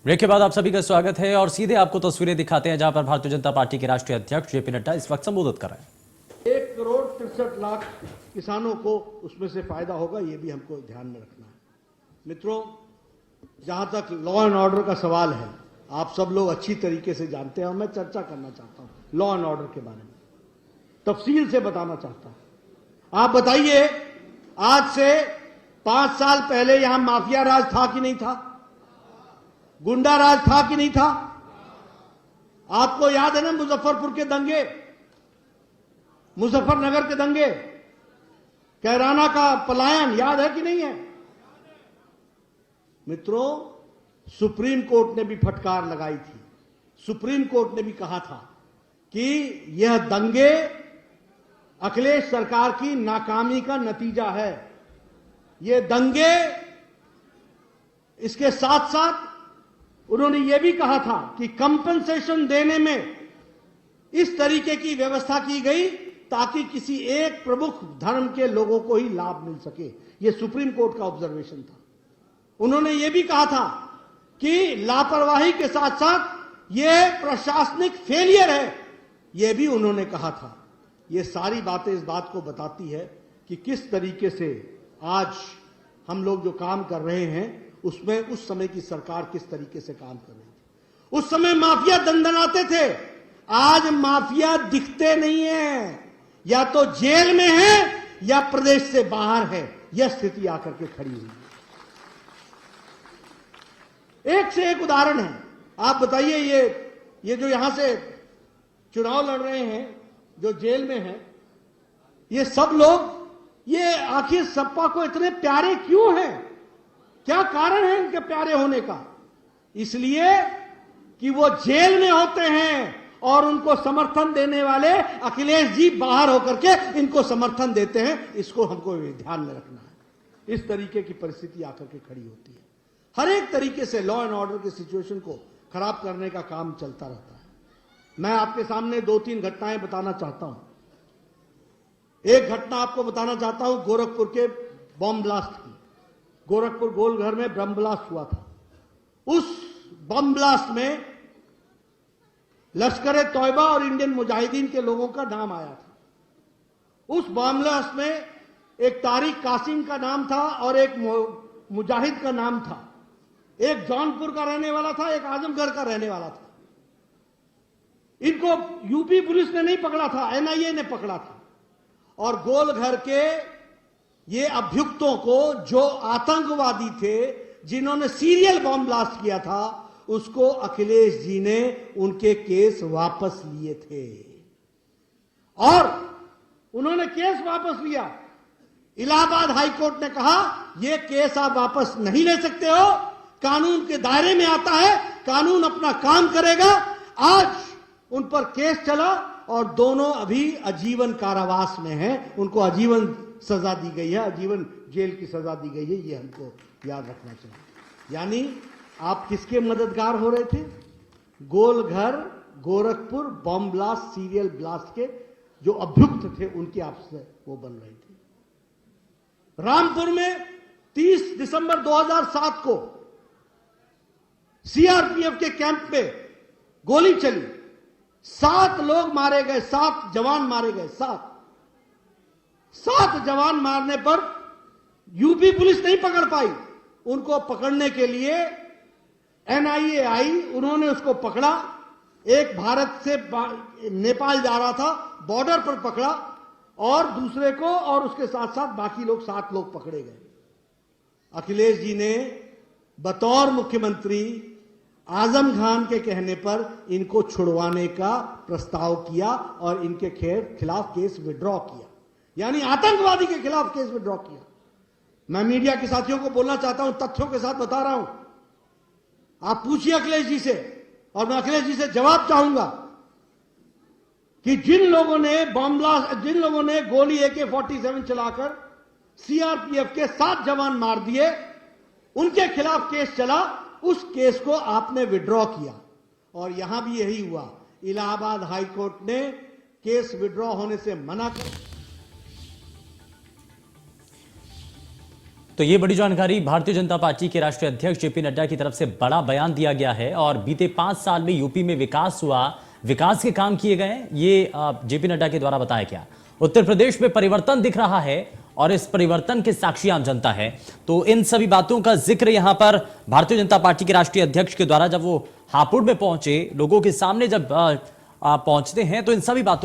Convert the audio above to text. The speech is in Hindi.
ब्रेक के बाद आप सभी का स्वागत है और सीधे आपको तस्वीरें दिखाते हैं जहां पर भारतीय जनता पार्टी के राष्ट्रीय अध्यक्ष जेपी नड्डा इस वक्त संबोधित कर रहे हैं। 1,63,00,000 किसानों को उसमें से फायदा होगा, ये भी हमको ध्यान में रखना है। मित्रों, जहां तक लॉ एंड ऑर्डर का सवाल है, आप सब लोग अच्छी तरीके से जानते हैं और मैं चर्चा करना चाहता हूं लॉ एंड ऑर्डर के बारे में, तफसील से बताना चाहता हूं। आप बताइए, आज से 5 साल पहले यहां माफिया राज था कि नहीं था? गुंडा राज था कि नहीं था? आपको याद है ना मुजफ्फरपुर के दंगे, मुजफ्फरनगर के दंगे, कैराना का पलायन याद है कि नहीं है? मित्रों, सुप्रीम कोर्ट ने भी फटकार लगाई थी। सुप्रीम कोर्ट ने भी कहा था कि यह दंगे अखिलेश सरकार की नाकामी का नतीजा है। ये दंगे, इसके साथ साथ उन्होंने यह भी कहा था कि कंपनसेशन देने में इस तरीके की व्यवस्था की गई ताकि किसी एक प्रमुख धर्म के लोगों को ही लाभ मिल सके। यह सुप्रीम कोर्ट का ऑब्जर्वेशन था। उन्होंने यह भी कहा था कि लापरवाही के साथ साथ यह प्रशासनिक फेलियर है, यह भी उन्होंने कहा था। यह सारी बातें इस बात को बताती है कि किस तरीके से आज हम लोग जो काम कर रहे हैं उसमें उस समय की सरकार किस तरीके से काम कर रही थी। उस समय माफिया दंदनाते थे, आज माफिया दिखते नहीं है, या तो जेल में है या प्रदेश से बाहर है। यह स्थिति आकर के खड़ी हुई है। एक से एक उदाहरण है। आप बताइए, ये जो यहां से चुनाव लड़ रहे हैं, जो जेल में हैं, ये सब लोग, ये आखिर सपा को इतने प्यारे क्यों हैं? क्या कारण है इनके प्यारे होने का? इसलिए कि वो जेल में होते हैं और उनको समर्थन देने वाले अखिलेश जी बाहर होकर के इनको समर्थन देते हैं। इसको हमको ध्यान में रखना है। इस तरीके की परिस्थिति आकर के खड़ी होती है। हर एक तरीके से लॉ एंड ऑर्डर की सिचुएशन को खराब करने का काम चलता रहता है। मैं आपके सामने 2-3 घटनाएं बताना चाहता हूं। एक घटना आपको बताना चाहता हूं गोरखपुर के बॉम्ब ब्लास्ट की। गोरखपुर गोलघर में बम ब्लास्ट हुआ था। उस बम ब्लास्ट में लश्कर ए तौयबा और इंडियन मुजाहिदीन के लोगों का नाम आया था। उस बम ब्लास्ट में एक तारिक कासिम का नाम था और एक मुजाहिद का नाम था। एक जौनपुर का रहने वाला था, एक आजमगढ़ का रहने वाला था। इनको यूपी पुलिस ने नहीं पकड़ा था, एनआईए ने पकड़ा था। और गोलघर के ये अभियुक्तों को, जो आतंकवादी थे जिन्होंने सीरियल बॉम्ब ब्लास्ट किया था, उसको अखिलेश जी ने उनके केस वापस लिए थे। और उन्होंने केस वापस लिया। इलाहाबाद हाईकोर्ट ने कहा यह केस आप वापस नहीं ले सकते हो, कानून के दायरे में आता है, कानून अपना काम करेगा। आज उन पर केस चला और दोनों अभी आजीवन कारावास में हैं। उनको आजीवन सजा दी गई है, आजीवन जेल की सजा दी गई है। ये हमको याद रखना चाहिए। यानी आप किसके मददगार हो रहे थे? Golghar, Gorakhpur bomb blast, serial blast के जो अभियुक्त थे उनकी आपस में वो बन रहे थे। रामपुर में 30 दिसंबर 2007 को सीआरपीएफ के कैंप पे गोली चली, 7 लोग मारे गए, 7 जवान मारे गए। 7 जवान मारने पर यूपी पुलिस नहीं पकड़ पाई। उनको पकड़ने के लिए एनआईए आई, उन्होंने उसको पकड़ा। एक भारत से नेपाल जा रहा था, बॉर्डर पर पकड़ा, और दूसरे को और उसके साथ साथ बाकी लोग 7 लोग पकड़े गए। अखिलेश जी ने बतौर मुख्यमंत्री आजम खान के कहने पर इनको छुड़वाने का प्रस्ताव किया और इनके खिलाफ केस विड्रॉ किया, यानी आतंकवादी के खिलाफ केस विड्रॉ किया। मैं मीडिया के साथियों को बोलना चाहता हूं, तथ्यों के साथ बता रहा हूं। आप पूछिए अखिलेश जी से, और मैं अखिलेश जी से जवाब चाहूंगा कि जिन लोगों ने बॉम्ब ब्लास्ट, जिन लोगों ने गोली AK-47 चलाकर सीआरपीएफ के 7 जवान मार दिए, उनके खिलाफ केस चला। उस केस को आपने विड्रॉ किया और यहां भी यही हुआ। इलाहाबाद हाईकोर्ट ने केस विड्रॉ होने से मना कर तो ये बड़ी जानकारी भारतीय जनता पार्टी के राष्ट्रीय अध्यक्ष जेपी नड्डा की तरफ से बड़ा बयान दिया गया है और बीते 5 साल में यूपी में विकास हुआ, विकास के काम किए गए, ये जेपी नड्डा के द्वारा बताया गया। उत्तर प्रदेश में परिवर्तन दिख रहा है और इस परिवर्तन के साक्षी आम जनता है। तो इन सभी बातों का जिक्र यहां पर भारतीय जनता पार्टी के राष्ट्रीय अध्यक्ष के द्वारा जब वो हापुड़ में पहुंचे, लोगों के सामने जब पहुंचते हैं तो इन सभी बातों